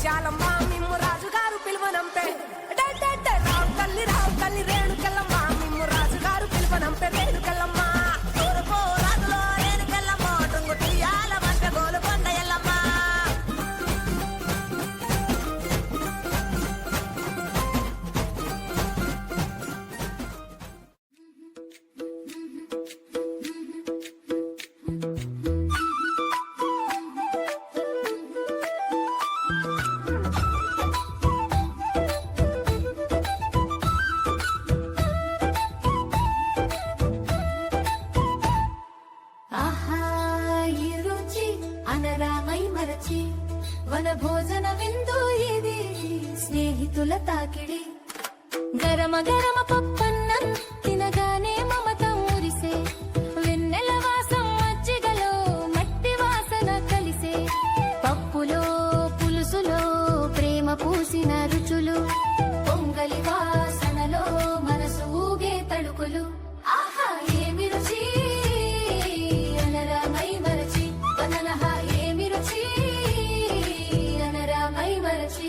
ముత్యాలమ్మ మిమ్ము రాజుగారు పిలువనంపే రావు తల్లి రేణుకెళ్ళమ్మ మిమ్ము రాజుగారు పిలువనంపే రేణుకెళ్ళమ్మ రాజులో రేణుకెళ్ళమ్మ టుంగు తీయాల వంట గోలు కొండ ఎల్లమ్మ వన భోజన విందు ఇది స్నేహితుల తాకిడి గరమ గరమ పప్పన్నం తినగానే మమత మురిసే వెన్నెల వాసం మజ్జిగలో మట్టి వాసన కలిసే పప్పులో పులుసులో ప్రేమ పూసిన రుచులు పొంగలి వాసనలో మనసు ఊగే తడుకులు ఆహా ఏమి రుచి అనరామై మరచి వననహా ఏమి రుచి మరచి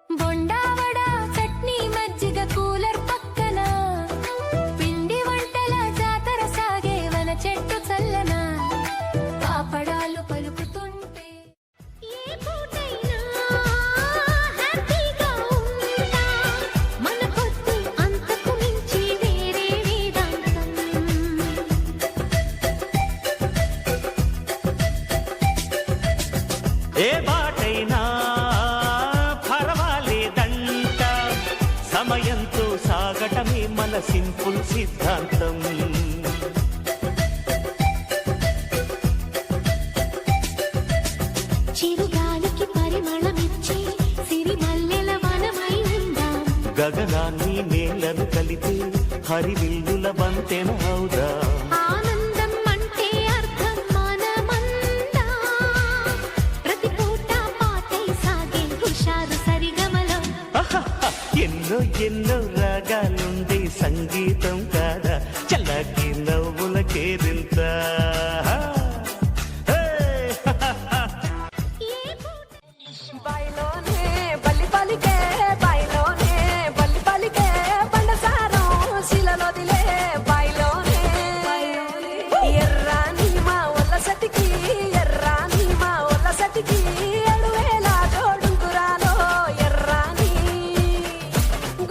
బొండావడ చట్నీ మజ్జిగ కూలర్ పక్కన పిండి వంటల జాతర సాగే వన చెట్టు చల్లన పాపడాలు పలుకుతుంటే ఏ పూటైనా హ్యాపీగా ఉంటా మన కొద్ది అంతకు మించి వేరే వేదాంతం ఏ బాటైనా పర్వాలేదంట సమయంతో సాగటమే మన సింపుల్ సిద్ధాంతం చిరుగాలికి పరిమళమిచ్చి సిరిమల్లెల వనమై ఉందాం గగనాన్ని నేలను కలిపి హరివిల్లుల బంతెన అవుదాం ఆనందం అంటే అర్థం మనమందా ప్రతి పూట పాటై సాగే హుషారు సరిగమలో ఎన్నో ఎన్నో రాగాలుండే సంగీతం కాదా చల్లకి నవ్వుల కేరింత బయలోనే బల్లి పలికే బయలోనే బల్లి పలికే బండసారం శిలలోదిలే బయలోనే ఎర్రాని మా ఒళ్ళ సటికి ఎర్రాని మా ఒళ్ళ సటికి అడువేల జోడుగురాలో ఎర్రాని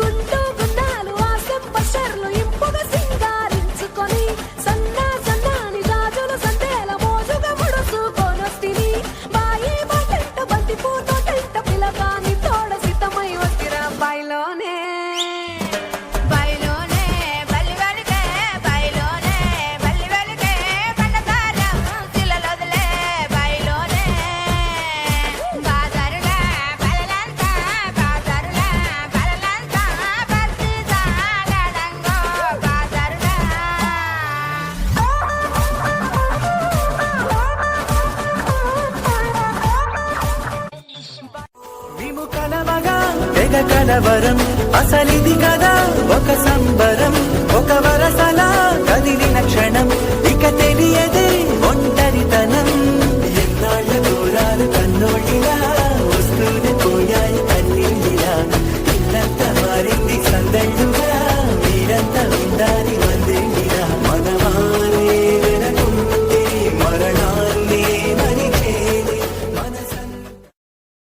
గుండు గుండాలు ఆ సెంపషర్లు ఇంపుగా సింగారించుకొని సన్నా సన్నాని గాజులు సందేల మోజుగా ముడుచుకొనొస్తిని బాయి బాటెంట బంతి పూతో టెంట పిలకాని తోడ సిద్ధమై వచ్చిరా బయలోనే బయలోనే బల్లి వెలిగే బయలోనే బల్లి వెలిగే బండసారం శిలలోదిలే బయలోనే బాజారులా బలలంతా బాజారులా బలలంతా బస్సి సాగడంగో బాజారులా మేము కలవగా తెగ కలవరం అసలిది కదా ఒక సంబరం ఒక వరసలా కదిలిన క్షణం